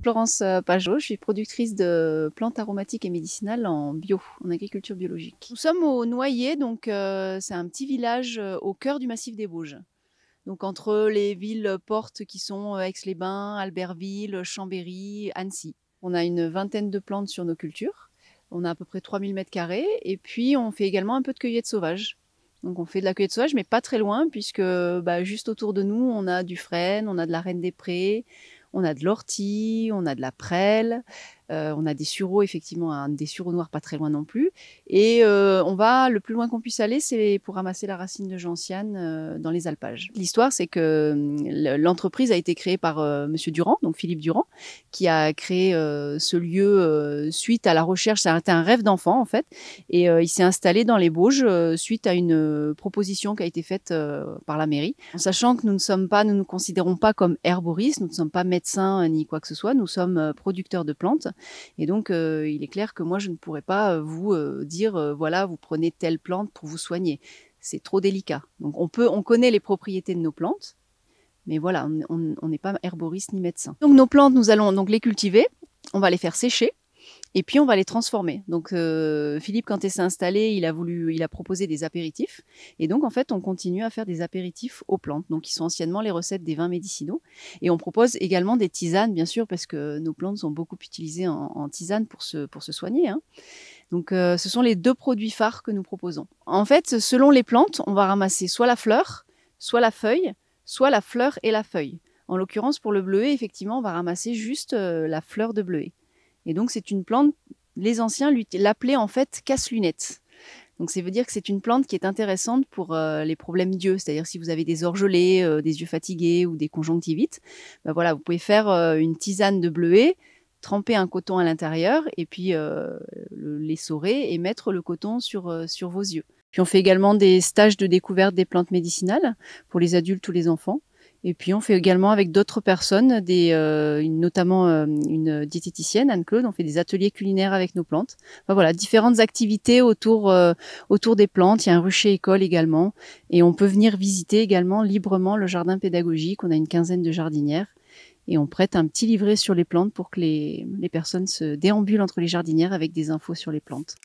Florence Pajot, je suis productrice de plantes aromatiques et médicinales en bio, en agriculture biologique. Nous sommes au Noyer, donc c'est un petit village au cœur du massif des Vosges. Donc entre les villes portes qui sont Aix-les-Bains, Albertville, Chambéry, Annecy. On a une vingtaine de plantes sur nos cultures. On a à peu près 3000 m² et puis on fait également un peu de cueillette sauvage. Donc on fait de la cueillette sauvage mais pas très loin puisque juste autour de nous on a du frêne, on a de la reine des prés, on a de l'ortie, on a de la prêle, on a des sureaux, effectivement, des sureaux noirs pas très loin non plus. Et on va, le plus loin qu'on puisse aller, c'est pour ramasser la racine de gentiane dans les alpages. L'histoire, c'est que l'entreprise a été créée par Monsieur Durand, donc Philippe Durand, qui a créé ce lieu suite à la recherche. C'était un rêve d'enfant, en fait. Et il s'est installé dans les Bauges suite à une proposition qui a été faite par la mairie. En sachant que nous ne nous considérons pas comme herboristes, nous ne sommes pas médecins ni quoi que ce soit, nous sommes producteurs de plantes. Et donc, il est clair que moi, je ne pourrais pas vous dire, voilà, vous prenez telle plante pour vous soigner. C'est trop délicat. Donc, on connaît les propriétés de nos plantes, mais voilà, on n'est pas herboriste ni médecin. Donc, nos plantes, nous allons donc les cultiver, on va les faire sécher, et puis on va les transformer. Donc Philippe, quand il s'est installé, il a proposé des apéritifs. Et donc en fait, on continue à faire des apéritifs aux plantes, donc qui sont anciennement les recettes des vins médicinaux. Et on propose également des tisanes, bien sûr, parce que nos plantes sont beaucoup utilisées en tisane pour se soigner, hein. Donc ce sont les deux produits phares que nous proposons. En fait, selon les plantes, on va ramasser soit la fleur, soit la feuille, soit la fleur et la feuille. En l'occurrence, pour le bleuet, effectivement, on va ramasser juste la fleur de bleuet. Et donc, c'est une plante, les anciens l'appelaient en fait casse-lunettes. Donc, ça veut dire que c'est une plante qui est intéressante pour les problèmes d'yeux. C'est-à-dire si vous avez des orgelets, des yeux fatigués ou des conjonctivites, voilà, vous pouvez faire une tisane de bleuet, tremper un coton à l'intérieur et puis l'essorer et mettre le coton sur vos yeux. Puis on fait également des stages de découverte des plantes médicinales pour les adultes ou les enfants. Et puis on fait également avec d'autres personnes, notamment une diététicienne, Anne-Claude, on fait des ateliers culinaires avec nos plantes. Enfin, voilà, différentes activités autour des plantes. Il y a un rucher école également. Et on peut venir visiter également librement le jardin pédagogique. On a une quinzaine de jardinières. Et on prête un petit livret sur les plantes pour que les personnes se déambulent entre les jardinières avec des infos sur les plantes.